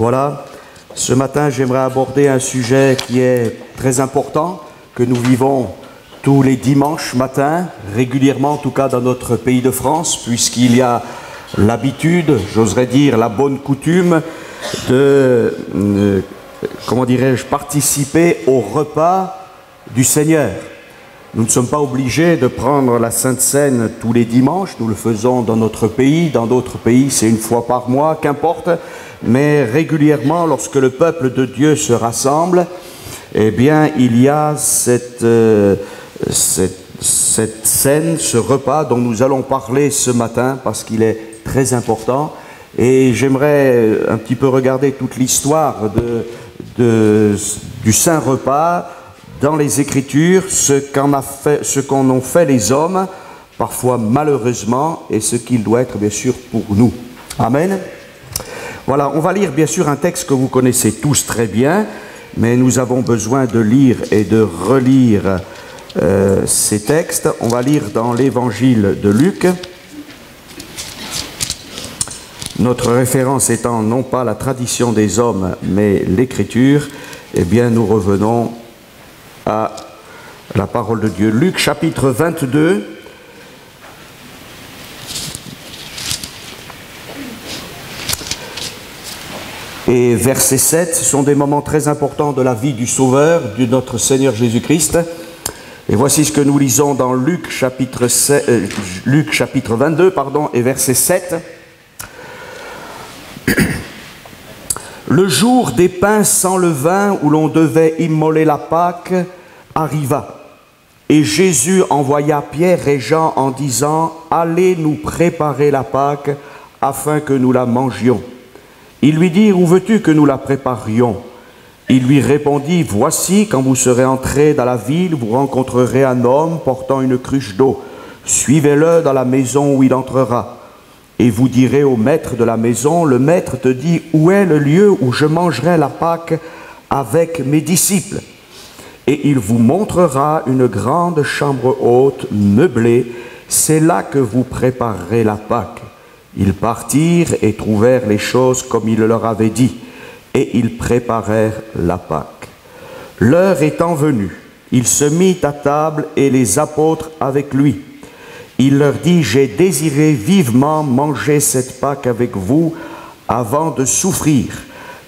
Voilà, ce matin j'aimerais aborder un sujet qui est très important, que nous vivons tous les dimanches matins, régulièrement en tout cas dans notre pays de France, puisqu'il y a l'habitude, j'oserais dire la bonne coutume, de, participer au repas du Seigneur. Nous ne sommes pas obligés de prendre la Sainte Seine tous les dimanches, nous le faisons dans notre pays, dans d'autres pays c'est une fois par mois, qu'importe, mais régulièrement lorsque le peuple de Dieu se rassemble, eh bien il y a cette scène, ce repas dont nous allons parler ce matin parce qu'il est très important, et j'aimerais un petit peu regarder toute l'histoire du Saint Repas dans les Écritures, ce qu'en ont fait les hommes, parfois malheureusement, et ce qu'il doit être bien sûr pour nous. Amen. Voilà, on va lire bien sûr un texte que vous connaissez tous très bien, mais nous avons besoin de lire et de relire ces textes. On va lire dans l'Évangile de Luc. Notre référence étant non pas la tradition des hommes, mais l'Écriture, eh bien nous revenons à la parole de Dieu. Luc chapitre 22. Et verset 7, ce sont des moments très importants de la vie du Sauveur, de notre Seigneur Jésus-Christ. Et voici ce que nous lisons dans Luc chapitre 22, et verset 7. Le jour des pains sans levain où l'on devait immoler la Pâque arriva. Et Jésus envoya Pierre et Jean en disant « Allez nous préparer la Pâque afin que nous la mangions. » Ils lui dirent « Où veux-tu que nous la préparions ?» Il lui répondit « Voici, quand vous serez entrés dans la ville, vous rencontrerez un homme portant une cruche d'eau. Suivez-le dans la maison où il entrera. Et vous direz au maître de la maison, le maître te dit, où est le lieu où je mangerai la Pâque avec mes disciples? Et il vous montrera une grande chambre haute, meublée, c'est là que vous préparerez la Pâque. Ils partirent et trouvèrent les choses comme il leur avait dit, et ils préparèrent la Pâque. L'heure étant venue, il se mit à table et les apôtres avec lui. Il leur dit, j'ai désiré vivement manger cette Pâque avec vous avant de souffrir,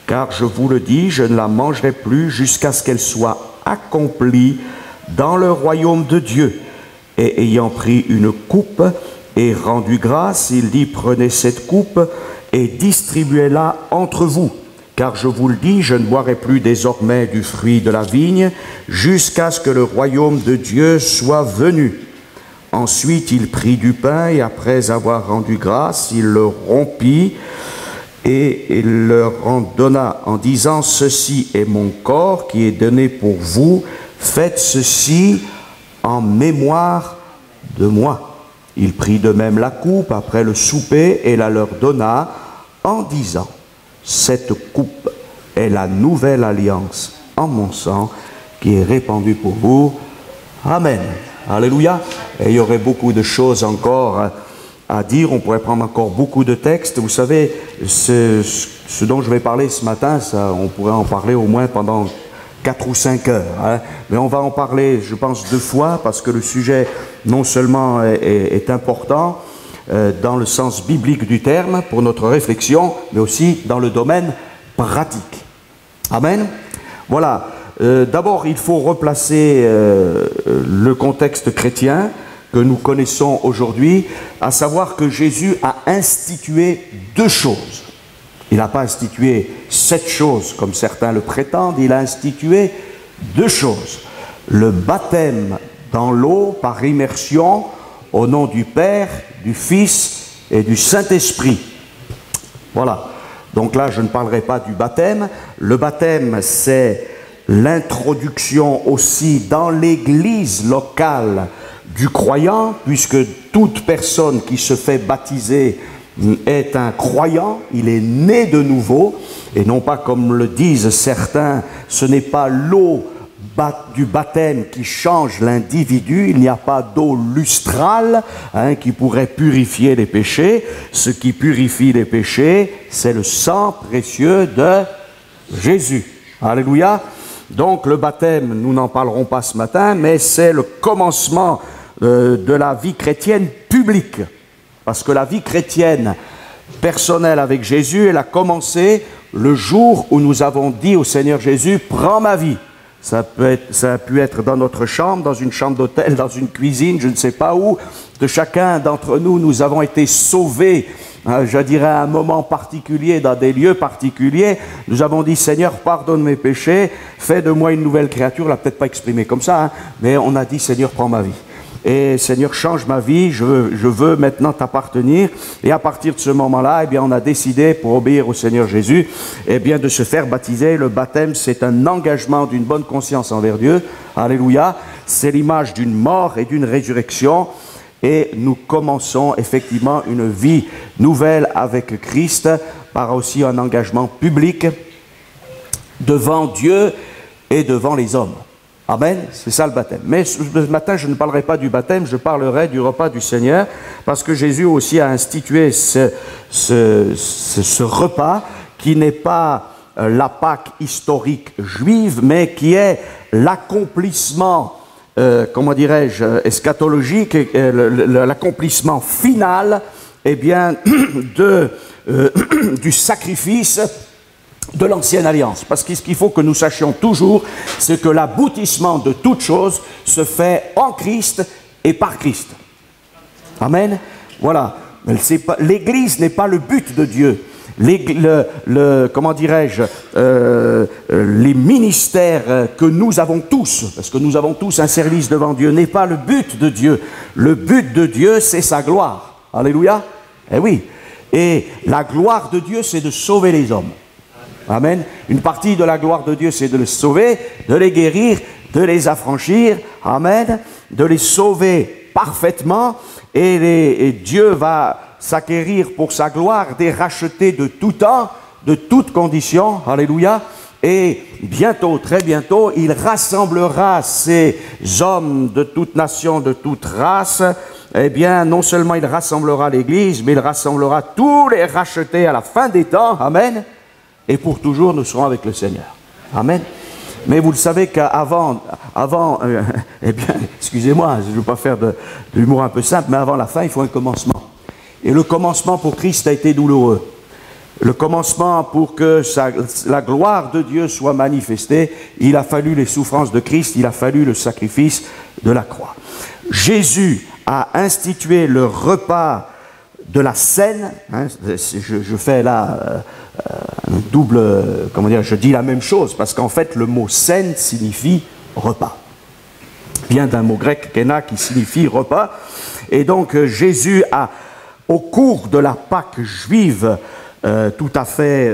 car je vous le dis, je ne la mangerai plus jusqu'à ce qu'elle soit accomplie dans le royaume de Dieu. Et ayant pris une coupe et rendu grâce, il dit, prenez cette coupe et distribuez-la entre vous, car je vous le dis, je ne boirai plus désormais du fruit de la vigne jusqu'à ce que le royaume de Dieu soit venu. Ensuite, il prit du pain et après avoir rendu grâce, il le rompit et il leur en donna en disant « Ceci est mon corps qui est donné pour vous, faites ceci en mémoire de moi. » Il prit de même la coupe après le souper et la leur donna en disant « Cette coupe est la nouvelle alliance en mon sang qui est répandue pour vous. Amen. » Alléluia. Et il y aurait beaucoup de choses encore à dire, on pourrait prendre encore beaucoup de textes. Vous savez, ce dont je vais parler ce matin, on pourrait en parler au moins pendant 4 ou 5 heures. Hein. Mais on va en parler, je pense, 2 fois, parce que le sujet non seulement est important dans le sens biblique du terme, pour notre réflexion, mais aussi dans le domaine pratique. Amen. Voilà. D'abord, il faut replacer le contexte chrétien que nous connaissons aujourd'hui, à savoir que Jésus a institué 2 choses. Il n'a pas institué 7 choses, comme certains le prétendent, il a institué 2 choses. Le baptême dans l'eau par immersion au nom du Père, du Fils et du Saint-Esprit. Voilà. Donc là, je ne parlerai pas du baptême. Le baptême, c'est l'introduction aussi dans l'église locale du croyant, puisque toute personne qui se fait baptiser est un croyant, il est né de nouveau, et non pas comme le disent certains, ce n'est pas l'eau du baptême qui change l'individu. Il n'y a pas d'eau lustrale qui pourrait purifier les péchés. Ce qui purifie les péchés, c'est le sang précieux de Jésus. Alléluia. Donc le baptême, nous n'en parlerons pas ce matin, mais c'est le commencement de la vie chrétienne publique. Parce que la vie chrétienne personnelle avec Jésus, elle a commencé le jour où nous avons dit au Seigneur Jésus, prends ma vie. Ça a pu être dans notre chambre, dans une chambre d'hôtel, dans une cuisine, je ne sais pas où. De chacun d'entre nous, nous avons été sauvés, je dirais à un moment particulier, dans des lieux particuliers. Nous avons dit, Seigneur, pardonne mes péchés, fais de moi une nouvelle créature. On l'a peut-être pas exprimé comme ça, mais on a dit, Seigneur, prends ma vie. Et Seigneur, change ma vie, je veux maintenant t'appartenir. Et à partir de ce moment-là, eh bien, on a décidé, pour obéir au Seigneur Jésus, eh bien, de se faire baptiser. Le baptême, c'est un engagement d'une bonne conscience envers Dieu. Alléluia. C'est l'image d'une mort et d'une résurrection. Et nous commençons effectivement une vie nouvelle avec Christ par aussi un engagement public devant Dieu et devant les hommes. Amen, c'est ça le baptême. Mais ce matin, je ne parlerai pas du baptême, je parlerai du repas du Seigneur, parce que Jésus aussi a institué ce repas qui n'est pas la Pâque historique juive, mais qui est l'accomplissement, comment dirais-je, eschatologique, l'accomplissement final, eh bien, du sacrifice de l'ancienne alliance. Parce que ce qu'il faut que nous sachions toujours, c'est que l'aboutissement de toute chose se fait en Christ et par Christ. Amen. Voilà. L'Église n'est pas le but de Dieu. Comment dirais-je, les ministères que nous avons tous, parce que nous avons tous un service devant Dieu, n'est pas le but de Dieu. Le but de Dieu, c'est sa gloire. Alléluia. Eh oui. Et la gloire de Dieu, c'est de sauver les hommes. Amen. Une partie de la gloire de Dieu, c'est de les sauver, de les guérir, de les affranchir. Amen. De les sauver parfaitement. Et Dieu va s'acquérir pour sa gloire des rachetés de tout temps, de toutes conditions. Alléluia. Et bientôt, très bientôt, il rassemblera ces hommes de toute nation, de toute race. Eh bien, non seulement il rassemblera l'Église, mais il rassemblera tous les rachetés à la fin des temps. Amen. Et pour toujours, nous serons avec le Seigneur. Amen. Mais vous le savez qu'avant, eh bien, excusez-moi, je ne veux pas faire de l'humour un peu simple, mais avant la fin, il faut un commencement. Et le commencement pour Christ a été douloureux. Le commencement pour que la gloire de Dieu soit manifestée, il a fallu les souffrances de Christ, il a fallu le sacrifice de la croix. Jésus a institué le repas de la scène, je fais là un double, comment dire, je dis la même chose, parce qu'en fait le mot scène signifie repas. Vient d'un mot grec, kéna, qui signifie repas. Et donc Jésus a, au cours de la Pâque juive, tout à fait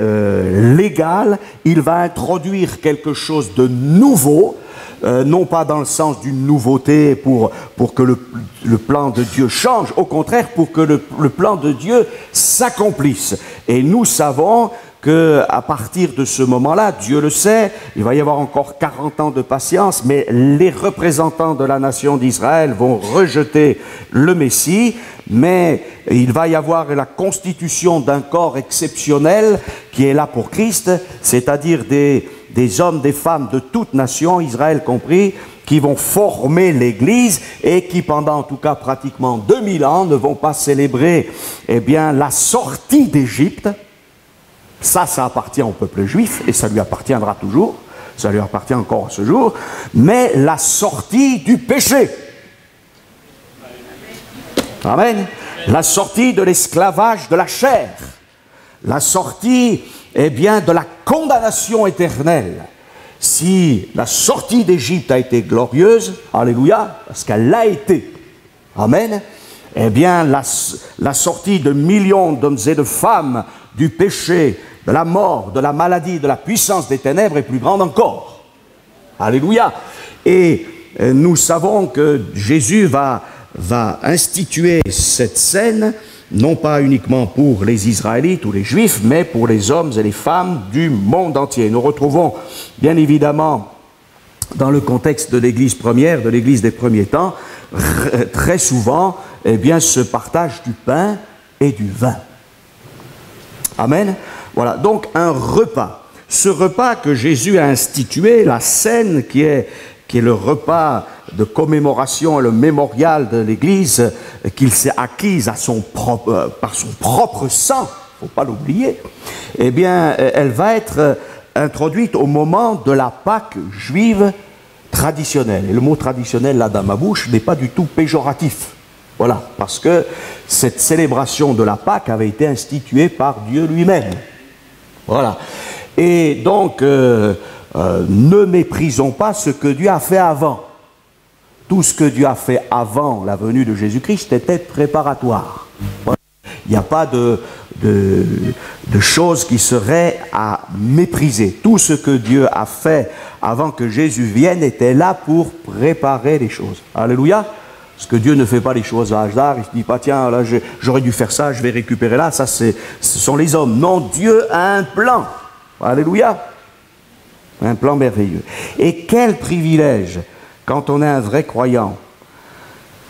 légale, il va introduire quelque chose de nouveau, non pas dans le sens d'une nouveauté pour que le plan de Dieu change, au contraire pour que le plan de Dieu s'accomplisse. Et nous savons qu'à partir de ce moment-là, Dieu le sait, il va y avoir encore 40 ans de patience, mais les représentants de la nation d'Israël vont rejeter le Messie, mais il va y avoir la constitution d'un corps exceptionnel qui est là pour Christ, c'est-à-dire des hommes, des femmes de toute nation, Israël compris, qui vont former l'Église et qui pendant en tout cas pratiquement 2000 ans ne vont pas célébrer eh bien, la sortie d'Égypte. Ça appartient au peuple juif et ça lui appartiendra toujours, ça lui appartient encore à ce jour, mais la sortie du péché. Amen. La sortie de l'esclavage de la chair, la sortie eh bien, de la condamnation éternelle. Si la sortie d'Égypte a été glorieuse, alléluia, parce qu'elle l'a été, amen, eh bien la sortie de millions d'hommes et de femmes du péché, de la mort, de la maladie, de la puissance des ténèbres est plus grande encore. Alléluia. Et nous savons que Jésus va instituer cette scène, non pas uniquement pour les Israélites ou les Juifs, mais pour les hommes et les femmes du monde entier. Nous retrouvons bien évidemment dans le contexte de l'Église première, de l'Église des premiers temps, très souvent, eh bien, se partagent du pain et du vin. Amen. Voilà, donc un repas. Ce repas que Jésus a institué, la scène qui est le repas de commémoration, le mémorial de l'Église, qu'il s'est acquise par son propre sang, il ne faut pas l'oublier, eh bien, elle va être introduite au moment de la Pâque juive traditionnelle. Et le mot traditionnel, là, dans ma bouche, n'est pas du tout péjoratif. Voilà, parce que cette célébration de la Pâque avait été instituée par Dieu lui-même. Voilà. Et donc, ne méprisons pas ce que Dieu a fait avant. Tout ce que Dieu a fait avant la venue de Jésus-Christ était préparatoire. Voilà. Il n'y a pas de choses qui seraient à mépriser. Tout ce que Dieu a fait avant que Jésus vienne était là pour préparer les choses. Alléluia. Parce que Dieu ne fait pas les choses à hasard. Il ne se dit pas, tiens, là, j'aurais dû faire ça, je vais récupérer là. Ça, ce sont les hommes. Non, Dieu a un plan. Alléluia. Un plan merveilleux. Et quel privilège, quand on est un vrai croyant,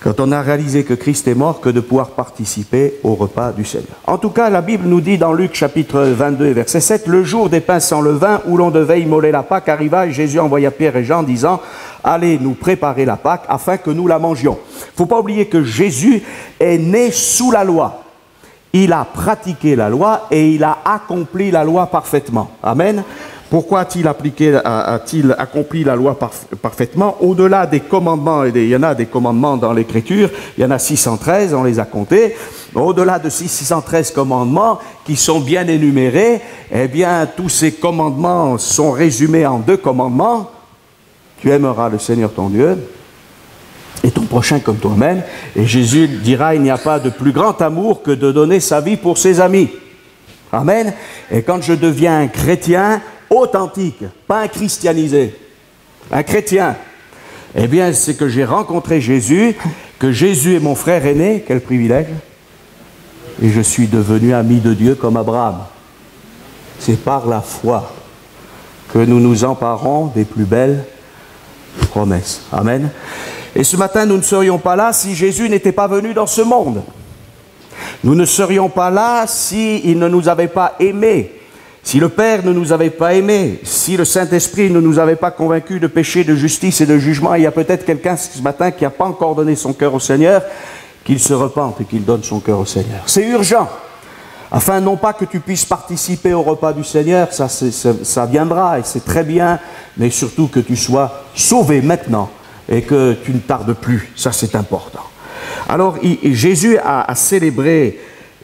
quand on a réalisé que Christ est mort, que de pouvoir participer au repas du Seigneur. En tout cas, la Bible nous dit dans Luc chapitre 22, verset 7, « Le jour des pains sans levain, où l'on devait immoler la Pâque, arriva, et Jésus envoya Pierre et Jean, disant, « Allez nous préparer la Pâque, afin que nous la mangions. » Il ne faut pas oublier que Jésus est né sous la loi. Il a pratiqué la loi et il a accompli la loi parfaitement. Amen. Pourquoi a-t-il accompli la loi parfaitement? Au-delà des commandements, il y en a des commandements dans l'Écriture, il y en a 613, on les a comptés. Au-delà de ces 613 commandements qui sont bien énumérés, eh bien, tous ces commandements sont résumés en 2 commandements. Tu aimeras le Seigneur ton Dieu et ton prochain comme toi-même. Et Jésus dira, il n'y a pas de plus grand amour que de donner sa vie pour ses amis. Amen. Et quand je deviens un chrétien authentique, pas un christianisé, un chrétien, eh bien, c'est que j'ai rencontré Jésus, que Jésus est mon frère aîné, quel privilège, et je suis devenu ami de Dieu comme Abraham. C'est par la foi que nous nous emparons des plus belles promesses. Amen. Et ce matin, nous ne serions pas là si Jésus n'était pas venu dans ce monde. Nous ne serions pas là s'il ne nous avait pas aimés, si le Père ne nous avait pas aimés, si le Saint-Esprit ne nous avait pas convaincus de péché, de justice et de jugement. Il y a peut-être quelqu'un ce matin qui n'a pas encore donné son cœur au Seigneur, qu'il se repente et qu'il donne son cœur au Seigneur. C'est urgent, afin non pas que tu puisses participer au repas du Seigneur, ça viendra et c'est très bien, mais surtout que tu sois sauvé maintenant et que tu ne tardes plus, ça c'est important. Alors Jésus a célébré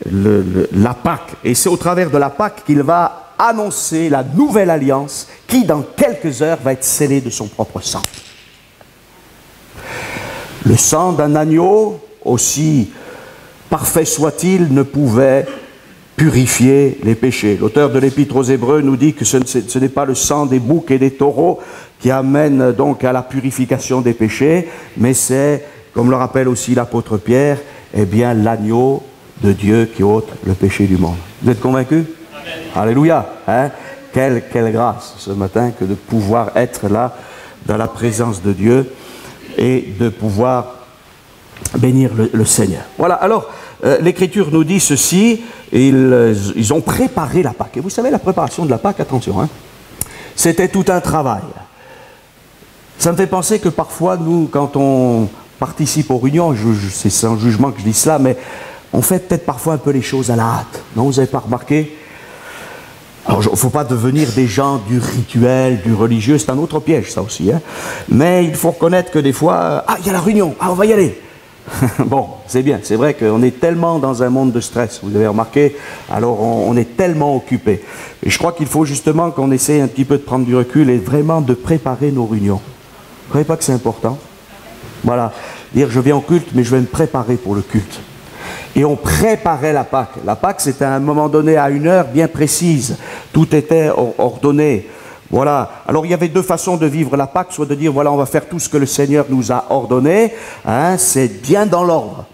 la Pâque, et c'est au travers de la Pâque qu'il va annoncer la nouvelle alliance qui dans quelques heures va être scellée de son propre sang. Le sang d'un agneau, aussi parfait soit-il, ne pouvait purifier les péchés. L'auteur de l'Épître aux Hébreux nous dit que ce n'est pas le sang des boucs et des taureaux qui amène donc à la purification des péchés, mais c'est, comme le rappelle aussi l'apôtre Pierre, eh bien l'agneau de Dieu qui ôte le péché du monde. Vous êtes convaincus? Alléluia. Hein? Quelle grâce ce matin que de pouvoir être là dans la présence de Dieu et de pouvoir bénir le Seigneur. Voilà, alors l'Écriture nous dit ceci, ils ont préparé la Pâque. Et vous savez, la préparation de la Pâque, attention, hein, c'était tout un travail. Ça me fait penser que parfois, nous, quand on participe aux réunions, c'est sans jugement que je dis cela, mais on fait peut-être parfois un peu les choses à la hâte. Non, vous n'avez pas remarqué? Alors, il ne faut pas devenir des gens du rituel, du religieux, c'est un autre piège, ça aussi. Hein. Mais il faut reconnaître que des fois, il y a la réunion, on va y aller. Bon, c'est bien, c'est vrai qu'on est tellement dans un monde de stress, vous avez remarqué, alors on est tellement occupé. Et je crois qu'il faut justement qu'on essaie un petit peu de prendre du recul et vraiment de préparer nos réunions. Vous ne croyez pas que c'est important? Voilà, dire je viens au culte, mais je vais me préparer pour le culte. Et on préparait la Pâque. La Pâque, c'était à un moment donné, à une heure bien précise. Tout était ordonné. Voilà. Alors, il y avait 2 façons de vivre la Pâque. Soit de dire, voilà, on va faire tout ce que le Seigneur nous a ordonné. Hein, c'est bien dans l'ordre.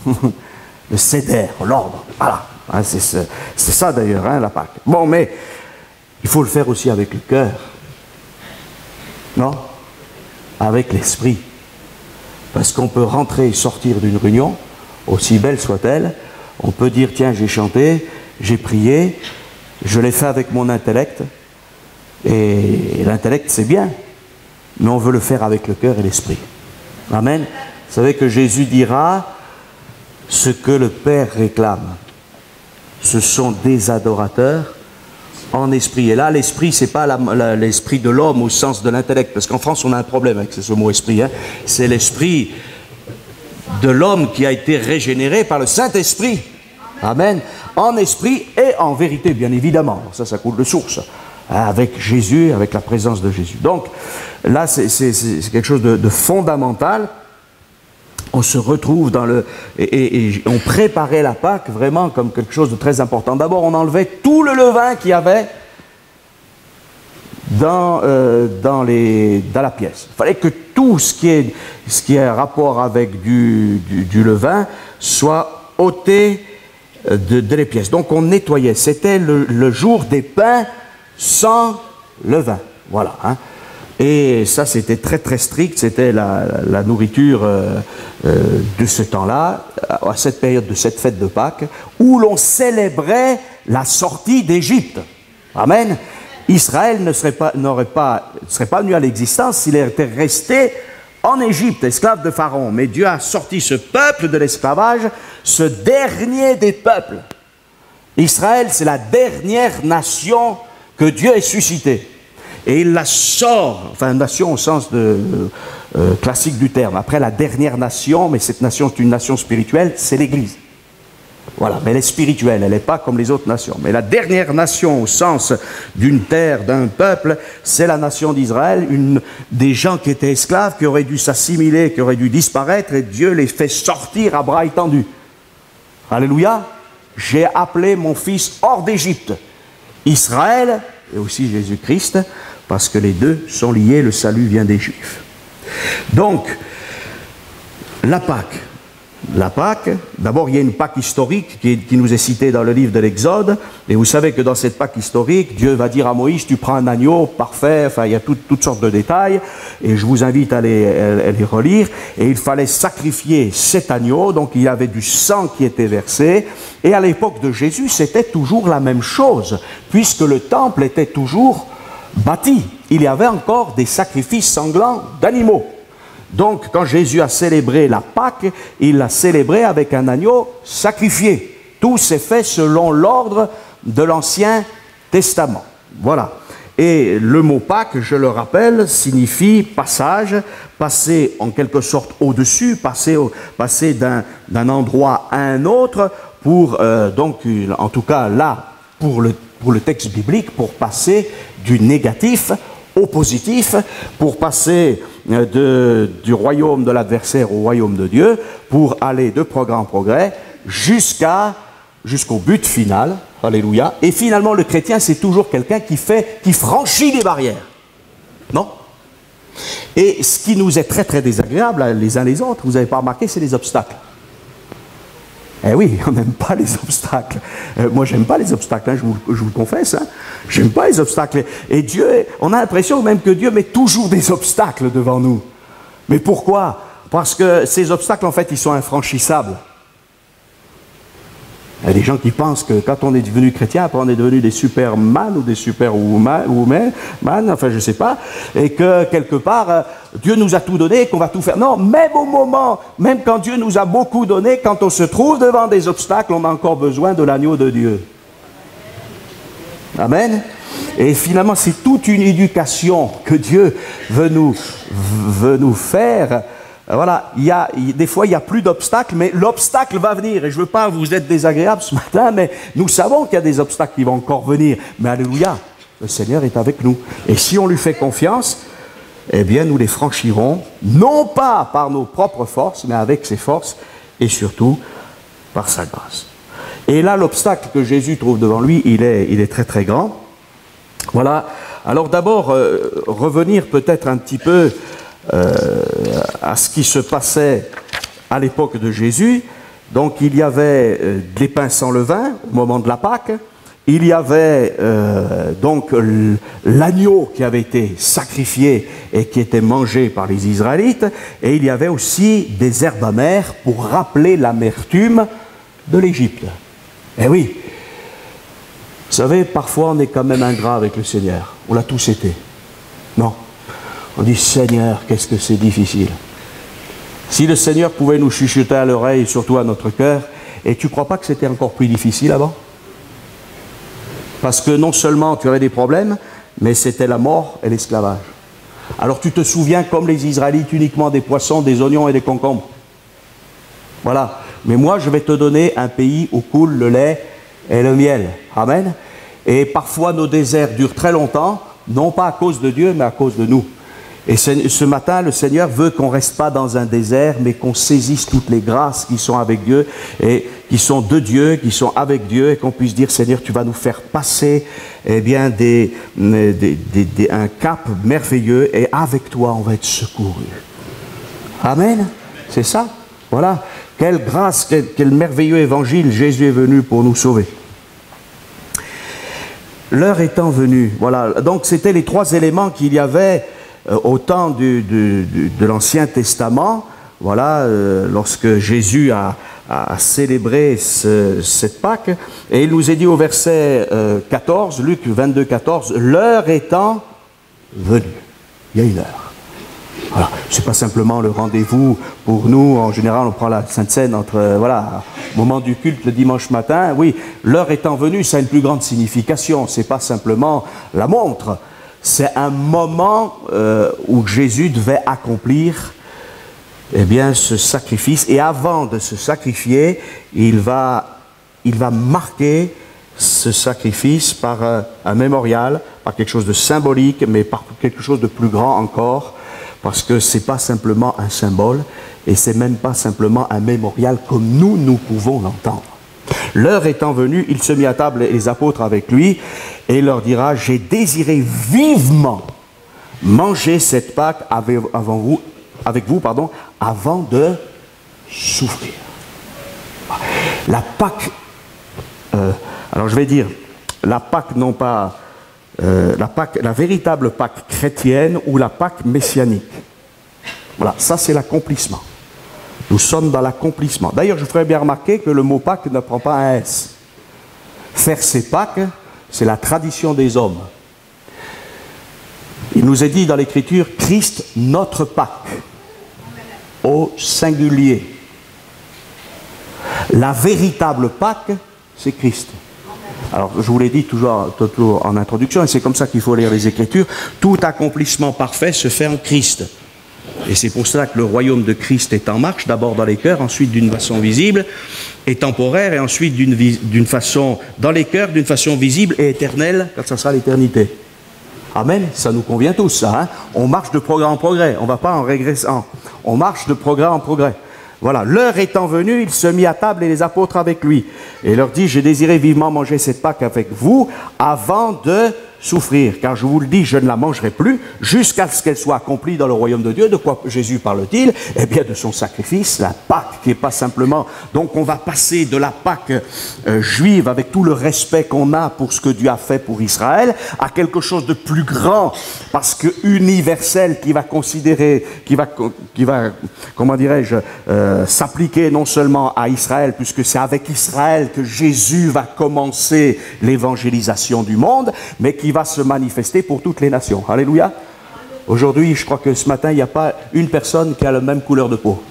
Le seder, l'ordre. Voilà. Hein, c'est ça d'ailleurs, hein, la Pâque. Bon, mais il faut le faire aussi avec le cœur. Non? avec l'Esprit. Parce qu'on peut rentrer et sortir d'une réunion, aussi belle soit-elle, on peut dire, tiens, j'ai chanté, j'ai prié, je l'ai fait avec mon intellect, et l'intellect c'est bien, mais on veut le faire avec le cœur et l'esprit. Amen. Vous savez que Jésus dira, ce que le Père réclame, ce sont des adorateurs en esprit. Et là, l'esprit, c'est pas l'esprit de l'homme au sens de l'intellect, parce qu'en France, on a un problème avec ce mot esprit. Hein. C'est l'esprit de l'homme qui a été régénéré par le Saint-Esprit. Amen. En esprit et en vérité, bien évidemment. Ça coule de source. Avec Jésus, avec la présence de Jésus. Donc, là, c'est quelque chose de fondamental. On se retrouve dans le... Et on préparait la Pâque vraiment comme quelque chose de très important. D'abord, on enlevait tout le levain qu'il y avait dans la pièce. Il fallait que tout ce qui est rapport avec du levain soit ôté de les pièces. Donc, on nettoyait. C'était le jour des pains sans levain. Voilà. Hein. Et ça, c'était très très strict, c'était la nourriture de ce temps-là, à cette période de cette fête de Pâques, où l'on célébrait la sortie d'Égypte. Amen. Israël ne serait pas venu à l'existence s'il était resté en Égypte, esclave de Pharaon. Mais Dieu a sorti ce peuple de l'esclavage, ce dernier des peuples. Israël, c'est la dernière nation que Dieu ait suscitée. Et il la sort, enfin nation au sens classique du terme. Après la dernière nation, mais cette nation est une nation spirituelle, c'est l'Église. Voilà, mais elle est spirituelle, elle n'est pas comme les autres nations. Mais la dernière nation au sens d'une terre, d'un peuple, c'est la nation d'Israël, des gens qui étaient esclaves, qui auraient dû s'assimiler, qui auraient dû disparaître, et Dieu les fait sortir à bras étendus. Alléluia. J'ai appelé mon fils hors d'Égypte. Israël et aussi Jésus-Christ, parce que les deux sont liés, le salut vient des Juifs. Donc, la Pâque, d'abord il y a une Pâque historique qui nous est citée dans le livre de l'Exode, et vous savez que dans cette Pâque historique, Dieu va dire à Moïse, tu prends un agneau parfait, enfin il y a toutes sortes de détails, et je vous invite à les relire, et il fallait sacrifier cet agneau, donc il y avait du sang qui était versé, et à l'époque de Jésus, c'était toujours la même chose, puisque le temple était toujours bâti, il y avait encore des sacrifices sanglants d'animaux. Donc, quand Jésus a célébré la Pâque, il l'a célébré avec un agneau sacrifié. Tout s'est fait selon l'ordre de l'Ancien Testament. Voilà. Et le mot Pâque, je le rappelle, signifie passage, passer en quelque sorte au-dessus, passer d'un endroit à un autre, pour, donc, en tout cas là, pour le texte biblique, pour passer du négatif au positif, pour passer du royaume de l'adversaire au royaume de Dieu, pour aller de progrès en progrès jusqu'au but final. Alléluia. Et finalement, le chrétien, c'est toujours quelqu'un qui franchit des barrières. Non? Et ce qui nous est très très désagréable les uns les autres, vous n'avez pas remarqué, c'est les obstacles. Eh oui, on n'aime pas les obstacles. Moi, j'aime pas les obstacles, hein, je vous le confesse. Hein. J'aime pas les obstacles. Et Dieu, on a l'impression même que Dieu met toujours des obstacles devant nous. Mais pourquoi? Parce que ces obstacles, en fait, ils sont infranchissables. Il y a des gens qui pensent que quand on est devenu chrétien, après on est devenu des superman ou des superwomen, enfin je ne sais pas, et que quelque part, Dieu nous a tout donné et qu'on va tout faire. Non, même au moment, même quand Dieu nous a beaucoup donné, quand on se trouve devant des obstacles, on a encore besoin de l'agneau de Dieu. Amen. Et finalement, c'est toute une éducation que Dieu veut nous faire. Voilà, des fois il n'y a plus d'obstacles, mais l'obstacle va venir. Et je ne veux pas vous être désagréable ce matin, mais nous savons qu'il y a des obstacles qui vont encore venir. Mais alléluia, le Seigneur est avec nous. Et si on lui fait confiance, eh bien nous les franchirons, non pas par nos propres forces, mais avec ses forces, et surtout par sa grâce. Et là, l'obstacle que Jésus trouve devant lui, il est très très grand. Voilà, alors d'abord, revenir peut-être un petit peu à ce qui se passait à l'époque de Jésus. Donc il y avait des pains sans levain au moment de la Pâque, il y avait donc l'agneau qui avait été sacrifié et qui était mangé par les Israélites, et il y avait aussi des herbes amères pour rappeler l'amertume de l'Égypte. Eh oui, vous savez, parfois on est quand même ingrat avec le Seigneur, on l'a tous été. Non, on dit Seigneur, qu'est-ce que c'est difficile. Si le Seigneur pouvait nous chuchoter à l'oreille, surtout à notre cœur, et tu ne crois pas que c'était encore plus difficile avant? Parce que non seulement tu avais des problèmes, mais c'était la mort et l'esclavage. Alors tu te souviens, comme les Israélites, uniquement des poissons, des oignons et des concombres. Voilà. Mais moi, je vais te donner un pays où coule le lait et le miel. Amen. Et parfois, nos déserts durent très longtemps, non pas à cause de Dieu, mais à cause de nous. Et ce matin, le Seigneur veut qu'on ne reste pas dans un désert, mais qu'on saisisse toutes les grâces qui sont avec Dieu, et qui sont de Dieu, qui sont avec Dieu, et qu'on puisse dire, Seigneur, tu vas nous faire passer bien, un cap merveilleux, et avec toi, on va être secourus. Amen. C'est ça. Voilà. Quelle grâce, quel merveilleux évangile, Jésus est venu pour nous sauver. L'heure étant venue, voilà. Donc, c'était les trois éléments qu'il y avait au temps de l'Ancien Testament, voilà, lorsque Jésus a célébré cette Pâque, et il nous est dit au verset 14, Luc 22, 14, l'heure étant venue. Il y a une heure. Voilà. Ce n'est pas simplement le rendez-vous pour nous, en général on prend la Sainte Seine entre, voilà, au moment du culte le dimanche matin, oui, l'heure étant venue, ça a une plus grande signification, ce n'est pas simplement la montre. C'est un moment où Jésus devait accomplir eh bien, ce sacrifice. Et avant de se sacrifier, il va marquer ce sacrifice par un mémorial, par quelque chose de symbolique, mais par quelque chose de plus grand encore, parce que ce n'est pas simplement un symbole, et ce n'est même pas simplement un mémorial comme nous pouvons l'entendre. L'heure étant venue, il se mit à table et les apôtres avec lui, et il leur dira, j'ai désiré vivement manger cette Pâque avec vous, avant de souffrir. La Pâque, alors je vais dire, la Pâque non pas, la véritable Pâque chrétienne ou la Pâque messianique. Voilà, ça c'est l'accomplissement. Nous sommes dans l'accomplissement. D'ailleurs, je ferais bien remarquer que le mot Pâques ne prend pas un S. Faire ces Pâques, c'est la tradition des hommes. Il nous est dit dans l'Écriture, Christ, notre Pâque, au singulier. La véritable Pâque, c'est Christ. Alors, je vous l'ai dit toujours en introduction, et c'est comme ça qu'il faut lire les Écritures, tout accomplissement parfait se fait en Christ. Et c'est pour cela que le royaume de Christ est en marche, d'abord dans les cœurs, ensuite d'une façon visible et temporaire, et ensuite d'une façon dans les cœurs, d'une façon visible et éternelle, quand ça sera l'éternité. Amen, ça nous convient tous, ça. Hein? On marche de progrès en progrès, on ne va pas en régressant, on marche de progrès en progrès. Voilà, l'heure étant venue, il se mit à table et les apôtres avec lui. Et il leur dit, j'ai désiré vivement manger cette Pâque avec vous avant de souffrir, car je vous le dis, je ne la mangerai plus jusqu'à ce qu'elle soit accomplie dans le royaume de Dieu. De quoi Jésus parle-t-il? Eh bien, de son sacrifice, la Pâque, qui n'est pas simplement... Donc, on va passer de la Pâque juive, avec tout le respect qu'on a pour ce que Dieu a fait pour Israël, à quelque chose de plus grand, parce que universel, qui va considérer, qui va comment dirais-je, s'appliquer non seulement à Israël, puisque c'est avec Israël que Jésus va commencer l'évangélisation du monde, mais qui va se manifester pour toutes les nations. Alléluia. Aujourd'hui, je crois que ce matin, il n'y a pas une personne qui a la même couleur de peau.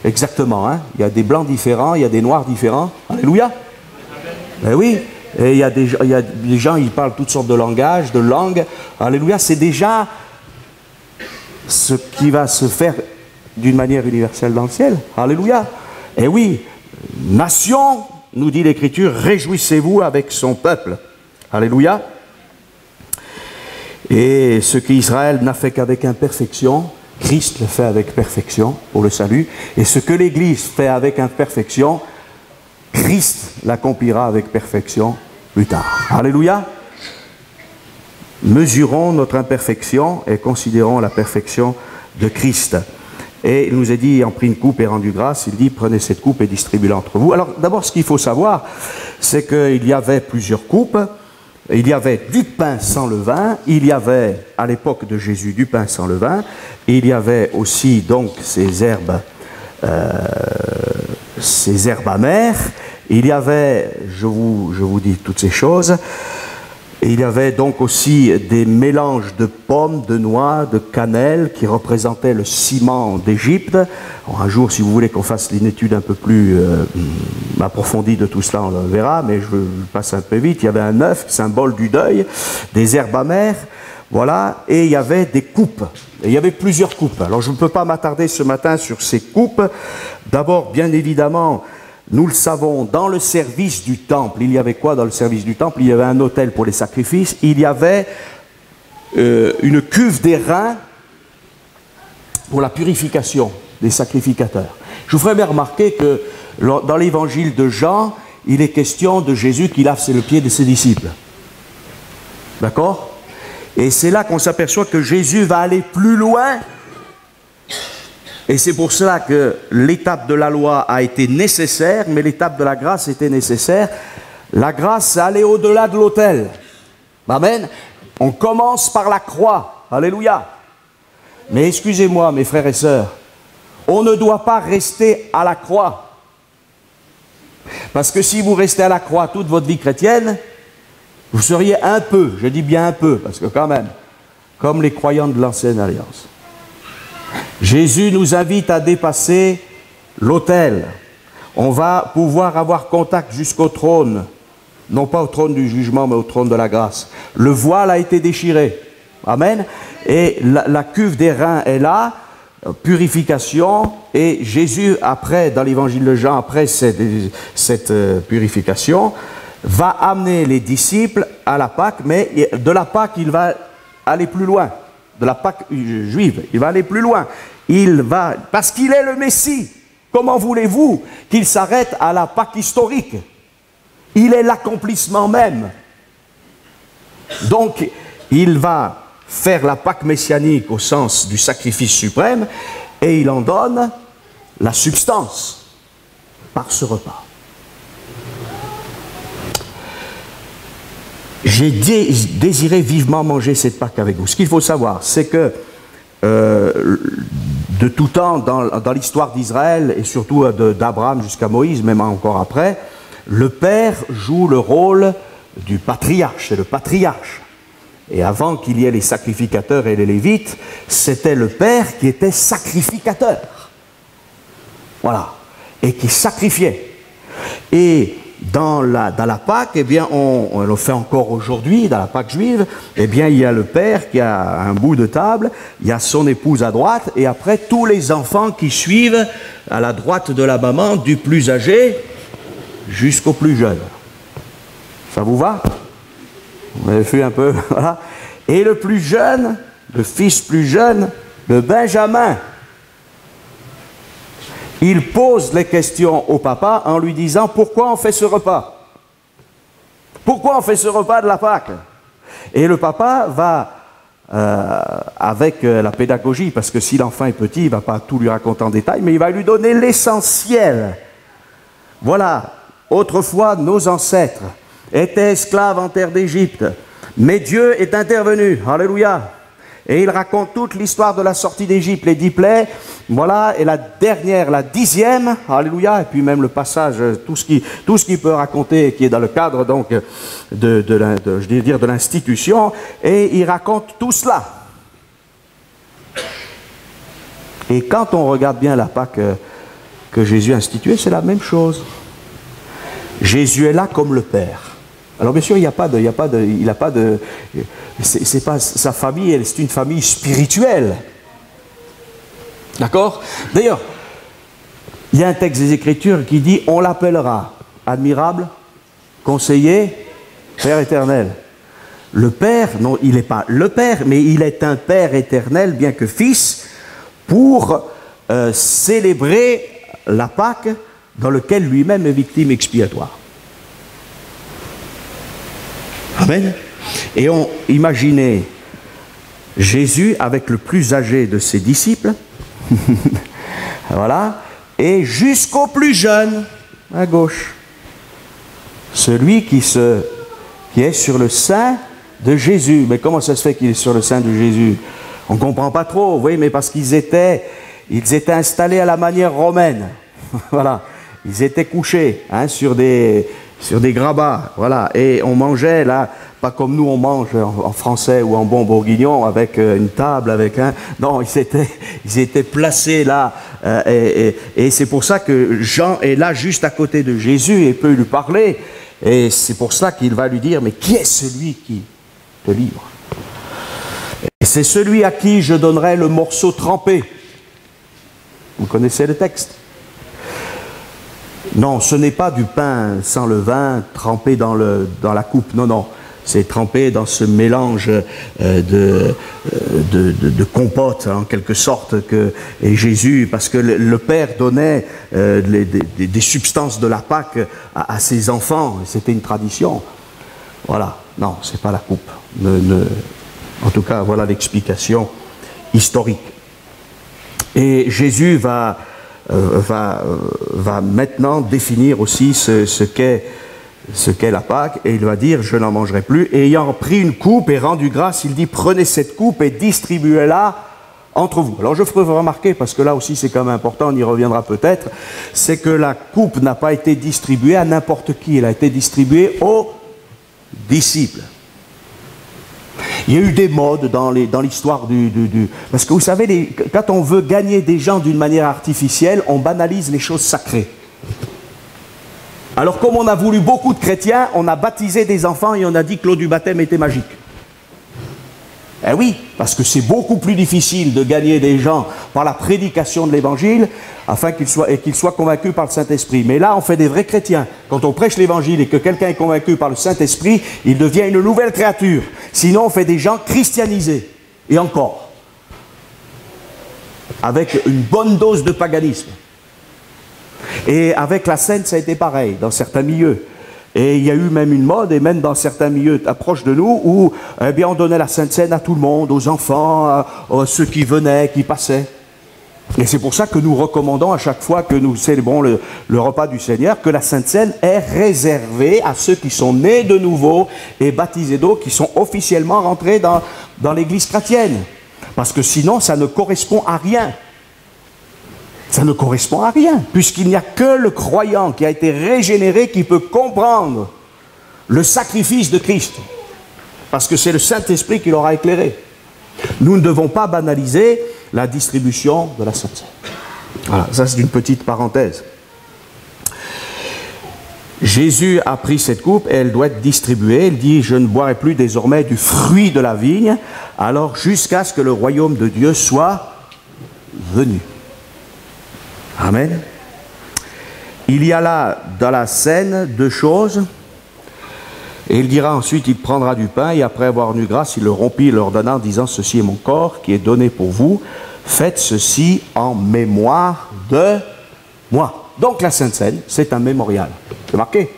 Exactement, hein. Il y a des blancs différents, il y a des noirs différents. Alléluia. Ben oui. Et il y a des gens, ils parlent toutes sortes de langages, de langues. Alléluia. C'est déjà ce qui va se faire d'une manière universelle dans le ciel. Alléluia. Et oui, nation, nous dit l'Écriture, réjouissez-vous avec son peuple. Alléluia. Et ce qu'Israël n'a fait qu'avec imperfection, Christ le fait avec perfection pour le salut. Et ce que l'Église fait avec imperfection, Christ l'accomplira avec perfection plus tard. Alléluia. Mesurons notre imperfection et considérons la perfection de Christ. Et il nous a dit, ayant pris une coupe et rendu grâce, il dit, prenez cette coupe et distribuez-la entre vous. Alors d'abord, ce qu'il faut savoir, c'est qu'il y avait plusieurs coupes. Il y avait du pain sans levain, il y avait, à l'époque de Jésus, du pain sans levain, il y avait aussi donc ces herbes amères, il y avait, je vous dis toutes ces choses, il y avait donc aussi des mélanges de pommes, de noix, de cannelle qui représentaient le ciment d'Égypte. Un jour, si vous voulez qu'on fasse une étude un peu plus approfondie de tout cela, on le verra, mais je passe un peu vite. Il y avait un œuf, symbole du deuil, des herbes amères, voilà, et il y avait des coupes. Et il y avait plusieurs coupes. Alors je ne peux pas m'attarder ce matin sur ces coupes. D'abord, bien évidemment, nous le savons, dans le service du temple, il y avait quoi dans le service du temple? Il y avait un autel pour les sacrifices, il y avait une cuve d'airain pour la purification des sacrificateurs. Je vous ferai bien remarquer que dans l'évangile de Jean, il est question de Jésus qui lave le pied de ses disciples. D'accord? Et c'est là qu'on s'aperçoit que Jésus va aller plus loin. Et c'est pour cela que l'étape de la loi a été nécessaire, mais l'étape de la grâce était nécessaire. La grâce, c'est aller au-delà de l'autel. Amen. On commence par la croix. Alléluia. Mais excusez-moi, mes frères et sœurs, on ne doit pas rester à la croix. Parce que si vous restez à la croix toute votre vie chrétienne, vous seriez un peu, je dis bien un peu, parce que quand même, comme les croyants de l'ancienne alliance. Jésus nous invite à dépasser l'autel. On va pouvoir avoir contact jusqu'au trône. Non pas au trône du jugement, mais au trône de la grâce. Le voile a été déchiré. Amen. Et la cuve d'airain est là, purification. Et Jésus, après, dans l'évangile de Jean, après cette purification, va amener les disciples à la Pâque, mais de la Pâque, il va aller plus loin. De la Pâque juive, il va aller plus loin. Parce qu'il est le Messie. Comment voulez-vous qu'il s'arrête à la Pâque historique? Il est l'accomplissement même. Donc, il va faire la Pâque messianique au sens du sacrifice suprême, et il en donne la substance par ce repas. J'ai désiré vivement manger cette Pâque avec vous. Ce qu'il faut savoir, c'est que de tout temps, dans l'histoire d'Israël, et surtout d'Abraham jusqu'à Moïse, même encore après, le père joue le rôle du patriarche, c'est le patriarche. Et avant qu'il y ait les sacrificateurs et les lévites, c'était le père qui était sacrificateur. Voilà. Et qui sacrifiait. Et dans la Pâque, eh bien, on le fait encore aujourd'hui, dans la Pâque juive, eh bien, il y a le père qui a un bout de table, il y a son épouse à droite, et après, tous les enfants qui suivent à la droite de la maman, du plus âgé jusqu'au plus jeune. Ça vous va? Vous avez vu un peu, voilà. Et le plus jeune, le fils plus jeune, le Benjamin, il pose les questions au papa en lui disant « Pourquoi on fait ce repas? Pourquoi on fait ce repas de la Pâque ?» Et le papa va, avec la pédagogie, parce que si l'enfant est petit, il ne va pas tout lui raconter en détail, mais il va lui donner l'essentiel. Voilà, autrefois, nos ancêtres étaient esclaves en terre d'Égypte, mais Dieu est intervenu. Alléluia. Et il raconte toute l'histoire de la sortie d'Égypte, les 10 plaies, voilà, et la dernière, la 10e, alléluia, et puis même le passage, tout ce qu'il peut raconter, qui est dans le cadre donc je vais dire de l'institution, et il raconte tout cela. Et quand on regarde bien la Pâque que Jésus a instituée, c'est la même chose. Jésus est là comme le Père. Alors bien sûr, il n'a pas de, c'est pas sa famille, c'est une famille spirituelle. D'accord? D'ailleurs, il y a un texte des Écritures qui dit, on l'appellera admirable, conseiller, Père éternel. Le Père, non, il n'est pas le Père, mais il est un Père éternel, bien que Fils, pour célébrer la Pâque dans laquelle lui-même est victime expiatoire. Amen. Et imaginez Jésus avec le plus âgé de ses disciples, Voilà. Et jusqu'au plus jeune, à gauche. Celui qui est sur le sein de Jésus. Mais comment ça se fait qu'il est sur le sein de Jésus? On ne comprend pas trop, oui, mais parce qu'ils étaient installés à la manière romaine. Voilà. Ils étaient couchés sur des grabats. Voilà. Et on mangeait là, pas comme nous on mange en français ou en bon bourguignon, avec une table, avec un... Non, ils étaient placés là. Et c'est pour ça que Jean est là juste à côté de Jésus et peut lui parler. Et c'est pour ça qu'il va lui dire, mais qui est celui qui te livre? Et c'est celui à qui je donnerai le morceau trempé. Vous connaissez le texte? Non, ce n'est pas du pain sans levain trempé dans la coupe. Non, non. C'est trempé dans ce mélange de compote, en quelque sorte, et Jésus, parce que le Père donnait des substances de la Pâque à ses enfants, c'était une tradition. Voilà, non, c'est pas la coupe. En tout cas, voilà l'explication historique. Et Jésus va maintenant définir aussi ce qu'est la Pâque, et il va dire, je n'en mangerai plus. Et ayant pris une coupe et rendu grâce, il dit, prenez cette coupe et distribuez-la entre vous. Alors je ferai remarquer, parce que là aussi c'est quand même important, on y reviendra peut-être, c'est que la coupe n'a pas été distribuée à n'importe qui, elle a été distribuée aux disciples. Il y a eu des modes dans l'histoire parce que vous savez, quand on veut gagner des gens d'une manière artificielle, on banalise les choses sacrées. Alors comme on a voulu beaucoup de chrétiens, on a baptisé des enfants et on a dit que l'eau du baptême était magique. Eh oui, parce que c'est beaucoup plus difficile de gagner des gens par la prédication de l'évangile afin qu'ils soient convaincus par le Saint-Esprit. Mais là, on fait des vrais chrétiens. Quand on prêche l'évangile et que quelqu'un est convaincu par le Saint-Esprit, il devient une nouvelle créature. Sinon, on fait des gens christianisés. Et encore, avec une bonne dose de paganisme. Et avec la Sainte, ça a été pareil, dans certains milieux. Et il y a eu même une mode, et même dans certains milieux proches de nous, où on donnait la Sainte Seine à tout le monde, aux enfants, à ceux qui venaient, qui passaient. Et c'est pour ça que nous recommandons à chaque fois que nous célébrons le repas du Seigneur, que la Sainte Seine est réservée à ceux qui sont nés de nouveau et baptisés d'eau, qui sont officiellement rentrés dans l'Église chrétienne. Parce que sinon, ça ne correspond à rien. Ça ne correspond à rien, puisqu'il n'y a que le croyant qui a été régénéré qui peut comprendre le sacrifice de Christ. Parce que c'est le Saint-Esprit qui l'aura éclairé. Nous ne devons pas banaliser la distribution de la Sainte Seine. Voilà, ça c'est une petite parenthèse. Jésus a pris cette coupe et elle doit être distribuée. Il dit, je ne boirai plus désormais du fruit de la vigne, alors jusqu'à ce que le royaume de Dieu soit venu. Amen. Il y a là, dans la scène, deux choses. Et il dira ensuite, il prendra du pain, et après avoir eu grâce, il le rompit et leur donna en disant, ceci est mon corps qui est donné pour vous. Faites ceci en mémoire de moi. Donc la Sainte Seine, c'est un mémorial. C'est marqué.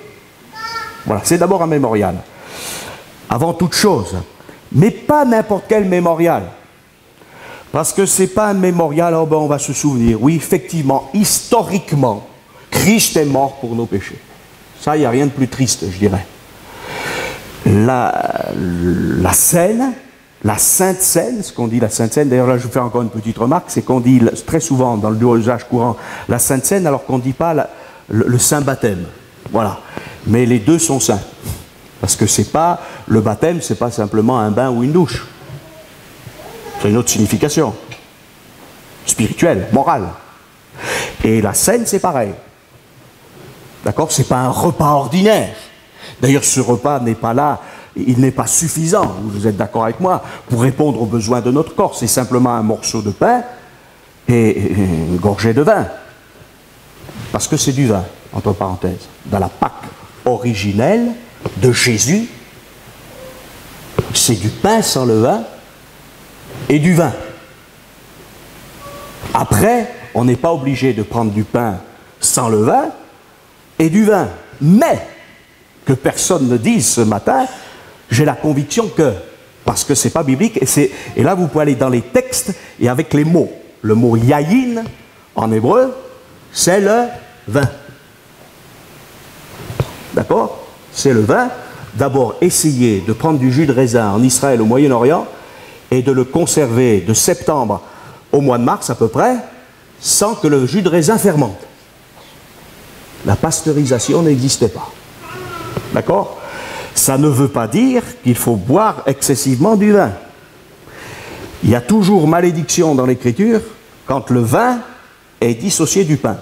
Voilà, c'est d'abord un mémorial. Avant toute chose. Mais pas n'importe quel mémorial. Parce que ce n'est pas un mémorial, oh ben on va se souvenir. Oui, effectivement, historiquement, Christ est mort pour nos péchés. Ça, il n'y a rien de plus triste, je dirais. La scène, la Sainte Seine, ce qu'on dit la Sainte Seine, d'ailleurs là je vais faire encore une petite remarque, c'est qu'on dit très souvent dans le usage courant la Sainte Seine alors qu'on ne dit pas le Saint Baptême. Voilà. Mais les deux sont saints. Parce que c'est pas, le baptême, c'est pas simplement un bain ou une douche. C'est une autre signification. Spirituelle, morale. Et la scène, c'est pareil. D'accord? C'est pas un repas ordinaire. D'ailleurs, ce repas n'est pas là, il n'est pas suffisant, vous êtes d'accord avec moi, pour répondre aux besoins de notre corps. C'est simplement un morceau de pain et une gorgée de vin. Parce que c'est du vin, entre parenthèses. Dans la Pâque originelle de Jésus, c'est du pain sans levain et du vin. Après, on n'est pas obligé de prendre du pain sans levain et du vin. Mais, que personne ne dise ce matin, j'ai la conviction que, parce que ce n'est pas biblique, et là vous pouvez aller dans les textes et avec les mots. Le mot yaïn, en hébreu, c'est le vin. D'accord? C'est le vin. D'abord, essayer de prendre du jus de raisin en Israël, au Moyen-Orient, et de le conserver de septembre au mois de mars à peu près, sans que le jus de raisin fermente. La pasteurisation n'existait pas. D'accord? Ça ne veut pas dire qu'il faut boire excessivement du vin. Il y a toujours malédiction dans l'Écriture quand le vin est dissocié du pain.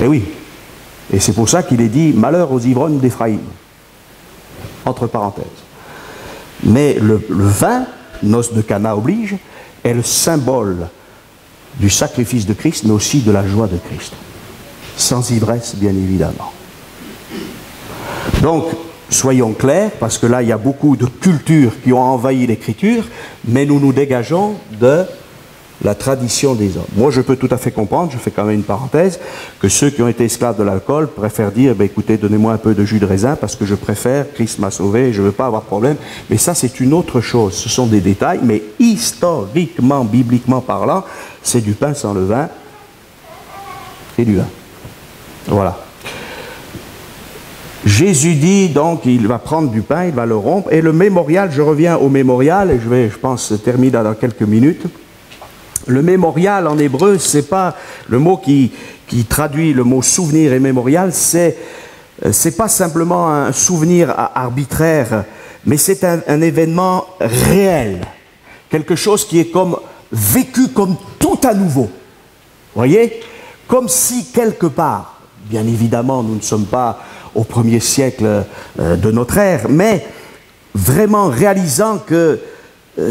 Et oui. Et c'est pour ça qu'il est dit « Malheur aux ivrognes d'Éphraïm », entre parenthèses. Mais le vin, noces de Cana oblige, est le symbole du sacrifice de Christ, mais aussi de la joie de Christ. Sans ivresse, bien évidemment. Donc, soyons clairs, parce que là, il y a beaucoup de cultures qui ont envahi l'Écriture, mais nous nous dégageons de la tradition des hommes. Moi, je peux tout à fait comprendre, je fais quand même une parenthèse, que ceux qui ont été esclaves de l'alcool préfèrent dire, ben, écoutez, donnez-moi un peu de jus de raisin, parce que je préfère, Christ m'a sauvé, et je ne veux pas avoir de problème. Mais ça, c'est une autre chose. Ce sont des détails, mais historiquement, bibliquement parlant, c'est du pain sans levain et du vin. Voilà. Jésus dit donc, il va prendre du pain, il va le rompre, et le mémorial, je reviens au mémorial, et je pense, terminer dans quelques minutes. Le mémorial en hébreu, c'est pas le mot qui traduit le mot souvenir et mémorial, c'est pas simplement un souvenir arbitraire, mais c'est un événement réel, quelque chose qui est comme vécu comme tout à nouveau. Vous voyez? Comme si quelque part, bien évidemment, nous ne sommes pas au 1er siècle de notre ère, mais vraiment réalisant que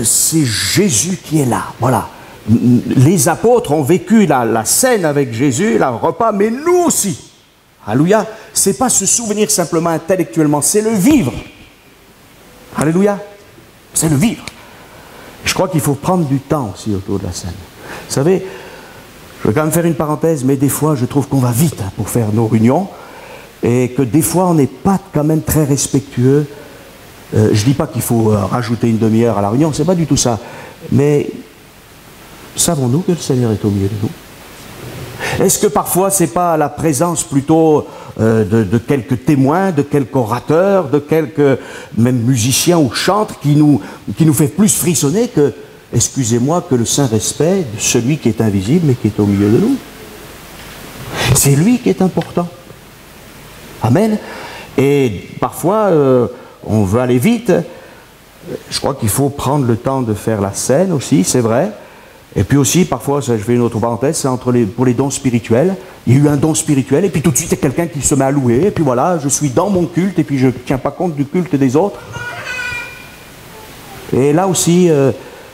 c'est Jésus qui est là. Voilà. Les apôtres ont vécu la scène avec Jésus, le repas, mais nous aussi. Alléluia. C'est pas se souvenir simplement intellectuellement, c'est le vivre. Alléluia. C'est le vivre. Je crois qu'il faut prendre du temps aussi autour de la scène. Vous savez, je vais quand même faire une parenthèse, mais des fois, je trouve qu'on va vite pour faire nos réunions et que des fois, on n'est pas quand même très respectueux. Je ne dis pas qu'il faut rajouter une demi-heure à la réunion, c'est pas du tout ça. Mais savons-nous que le Seigneur est au milieu de nous? Est-ce que parfois, ce n'est pas la présence plutôt de quelques témoins, de quelques orateurs, de quelques même musiciens ou chantres qui nous fait plus frissonner que, excusez-moi, que le saint respect de celui qui est invisible mais qui est au milieu de nous? C'est lui qui est important. Amen. Et parfois, on veut aller vite. Je crois qu'il faut prendre le temps de faire la scène aussi, c'est vrai. Et puis aussi, parfois, je fais une autre parenthèse, c'est pour les dons spirituels. Il y a eu un don spirituel, et puis tout de suite, il y a quelqu'un qui se met à louer, et puis voilà, je suis dans mon culte, et puis je ne tiens pas compte du culte des autres. Et là aussi,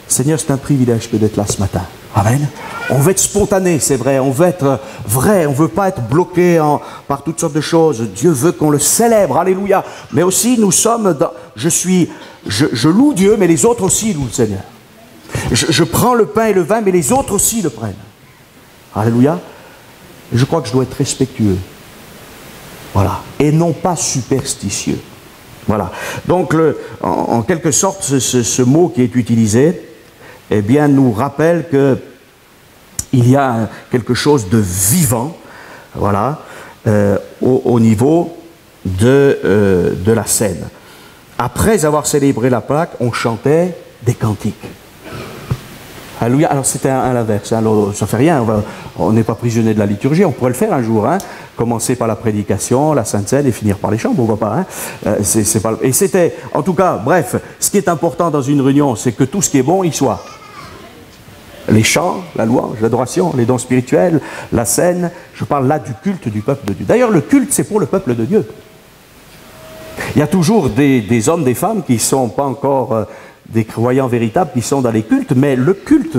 Seigneur, c'est un privilège que d'être là ce matin. Amen. On veut être spontané, c'est vrai, on veut être vrai, on ne veut pas être bloqué par toutes sortes de choses. Dieu veut qu'on le célèbre, alléluia. Mais aussi, nous sommes dans... Je loue Dieu, mais les autres aussi louent le Seigneur. Je prends le pain et le vin, mais les autres aussi le prennent. Alléluia. Je crois que je dois être respectueux. Voilà. Et non pas superstitieux. Voilà. Donc, en quelque sorte, ce mot qui est utilisé, eh bien, nous rappelle que il y a quelque chose de vivant, voilà, au niveau de la scène. Après avoir célébré la Pâque, on chantait des cantiques. Alléluia. Alors c'était à l'inverse, hein. Ça ne fait rien, on n'est pas prisonnier de la liturgie, on pourrait le faire un jour, hein. Commencer par la prédication, la Sainte Seine et finir par les chants, pourquoi pas, hein. Et c'était, en tout cas, bref, ce qui est important dans une réunion, c'est que tout ce qui est bon, y soit. Les chants, la louange, l'adoration, les dons spirituels, la scène, je parle là du culte du peuple de Dieu. D'ailleurs, le culte, c'est pour le peuple de Dieu. Il y a toujours des hommes, des femmes qui ne sont pas encore... des croyants véritables qui sont dans les cultes, mais le culte,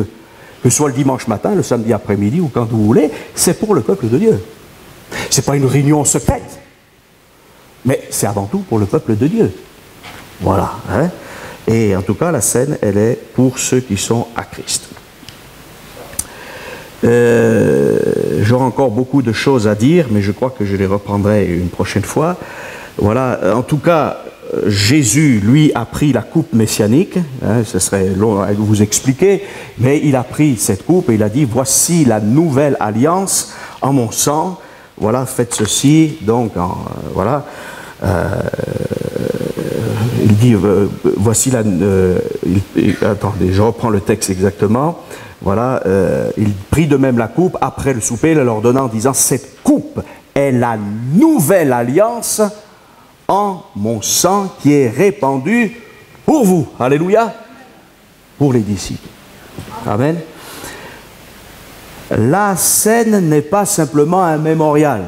que ce soit le dimanche matin, le samedi après-midi ou quand vous voulez, c'est pour le peuple de Dieu. Ce n'est pas une réunion secrète, mais c'est avant tout pour le peuple de Dieu. Voilà. Hein? Et en tout cas, la scène, elle est pour ceux qui sont à Christ. J'aurai encore beaucoup de choses à dire, mais je crois que je les reprendrai une prochaine fois. Voilà. En tout cas, Jésus, lui, a pris la coupe messianique, hein, ce serait long à vous expliquer, mais il a pris cette coupe et il a dit, voici la nouvelle alliance en mon sang, voilà, faites ceci, donc, voilà, il dit, voici la... attendez, je reprends le texte exactement, voilà, il prit de même la coupe après le souper, le leur donnant en disant, cette coupe est la nouvelle alliance en mon sang qui est répandu pour vous. Alléluia. Pour les disciples. Amen. La scène n'est pas simplement un mémorial.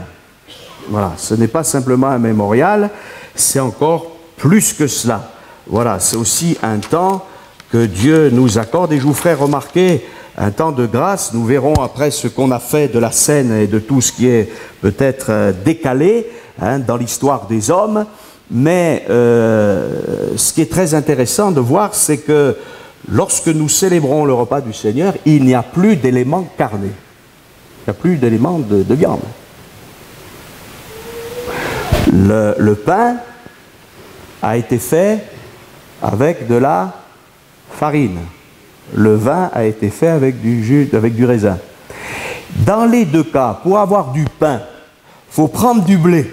Voilà, ce n'est pas simplement un mémorial, c'est encore plus que cela. Voilà, c'est aussi un temps que Dieu nous accorde et je vous ferai remarquer un temps de grâce. Nous verrons après ce qu'on a fait de la scène et de tout ce qui est peut-être décalé, hein, dans l'histoire des hommes, mais ce qui est très intéressant de voir, c'est que lorsque nous célébrons le repas du Seigneur, il n'y a plus d'éléments carnés, il n'y a plus d'éléments de viande. Le pain a été fait avec de la farine, le vin a été fait avec du jus, avec du raisin. Dans les deux cas, pour avoir du pain, il faut prendre du blé.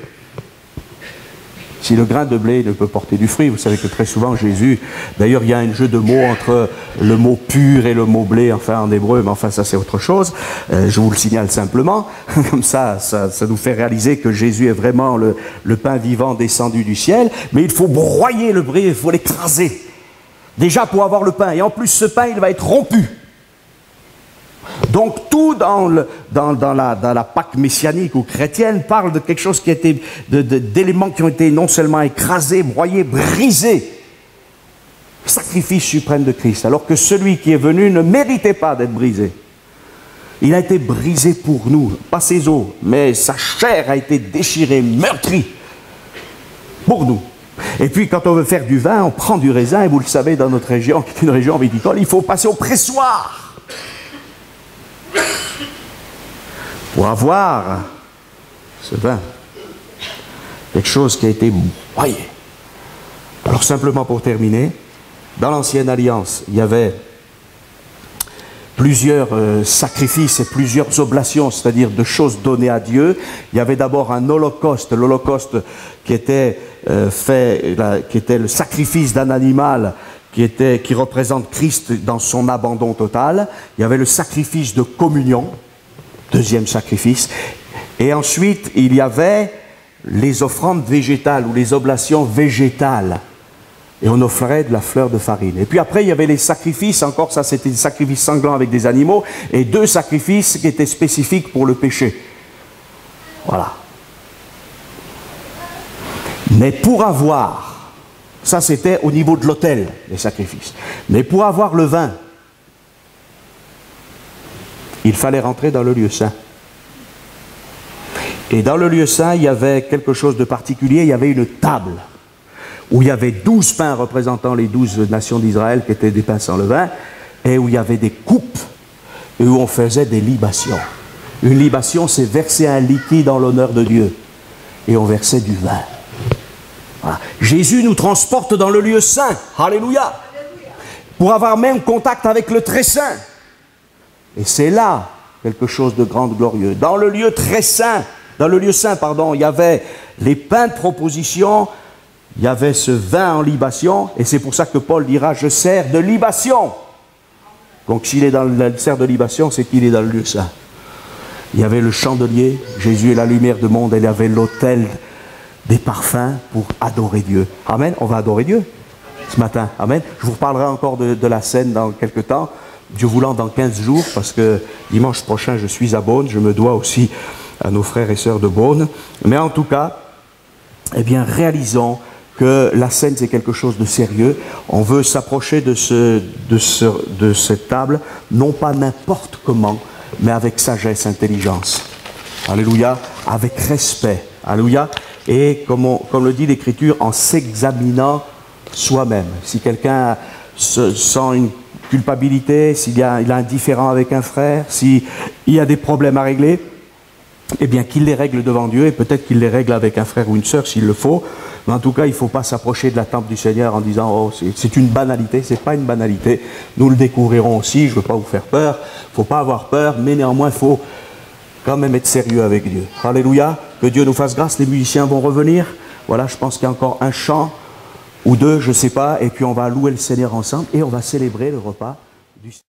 Si le grain de blé ne peut porter du fruit, vous savez que très souvent Jésus, d'ailleurs il y a un jeu de mots entre le mot pur et le mot blé, enfin en hébreu, mais enfin ça c'est autre chose, je vous le signale simplement, comme ça nous fait réaliser que Jésus est vraiment le pain vivant descendu du ciel, mais il faut broyer le blé, il faut l'écraser, déjà pour avoir le pain, et en plus ce pain il va être rompu. Donc tout dans la Pâque messianique ou chrétienne parle de quelque chose qui a été, d'éléments qui ont été non seulement écrasés, broyés, brisés. Sacrifice suprême de Christ, alors que celui qui est venu ne méritait pas d'être brisé. Il a été brisé pour nous, pas ses os, mais sa chair a été déchirée, meurtrie pour nous. Et puis quand on veut faire du vin, on prend du raisin, et vous le savez, dans notre région, qui est une région viticole, il faut passer au pressoir pour avoir ce vin, quelque chose qui a été broyé. Alors simplement pour terminer, dans l'ancienne alliance, il y avait plusieurs sacrifices et plusieurs oblations, c'est-à-dire de choses données à Dieu. Il y avait d'abord un holocauste, l'holocauste qui était qui était le sacrifice d'un animal qui représente Christ dans son abandon total. Il y avait le sacrifice de communion, deuxième sacrifice. Et ensuite, il y avait les offrandes végétales ou les oblations végétales. Et on offrait de la fleur de farine. Et puis après, il y avait les sacrifices, encore ça c'était des sacrifices sanglants avec des animaux, et deux sacrifices qui étaient spécifiques pour le péché. Voilà. Mais pour avoir, ça c'était au niveau de l'autel, les sacrifices. Mais pour avoir le vin, il fallait rentrer dans le lieu saint. Et dans le lieu saint, il y avait quelque chose de particulier, il y avait une table où il y avait 12 pains représentant les 12 nations d'Israël qui étaient des pains sans levain, et où il y avait des coupes, et où on faisait des libations. Une libation, c'est verser un liquide en l'honneur de Dieu. Et on versait du vin. Voilà. Jésus nous transporte dans le lieu saint. Alléluia. Pour avoir même contact avec le très saint. Et c'est là quelque chose de grand, de glorieux. Dans le lieu très saint, il y avait les pains de proposition, il y avait ce vin en libation, et c'est pour ça que Paul dira, je sers de libation. Donc s'il est dans le sert de libation, c'est qu'il est dans le lieu saint. Il y avait le chandelier, Jésus est la lumière du monde, et il y avait l'autel des parfums pour adorer Dieu. Amen, on va adorer Dieu ce matin. Amen. Je vous reparlerai encore de la scène dans quelques temps, Dieu voulant dans 15 jours, parce que dimanche prochain je suis à Beaune, je me dois aussi à nos frères et sœurs de Beaune. Mais en tout cas, eh bien, réalisons que la scène c'est quelque chose de sérieux. On veut s'approcher de cette table, non pas n'importe comment, mais avec sagesse, intelligence. Alléluia, avec respect. Alléluia. Et comme le dit l'Écriture, en s'examinant soi-même. Si quelqu'un sent une culpabilité, s'il il a un différend avec un frère, s'il y a des problèmes à régler, eh bien qu'il les règle devant Dieu, et peut-être qu'il les règle avec un frère ou une sœur s'il le faut. Mais en tout cas, il ne faut pas s'approcher de la tente du Seigneur en disant « Oh, c'est une banalité ». Ce n'est pas une banalité. Nous le découvrirons aussi, je ne veux pas vous faire peur. Il ne faut pas avoir peur, mais néanmoins, il faut quand même être sérieux avec Dieu. Alléluia. Que Dieu nous fasse grâce. Les musiciens vont revenir. Voilà, je pense qu'il y a encore un chant ou deux, je ne sais pas. Et puis on va louer le Seigneur ensemble et on va célébrer le repas du Seigneur.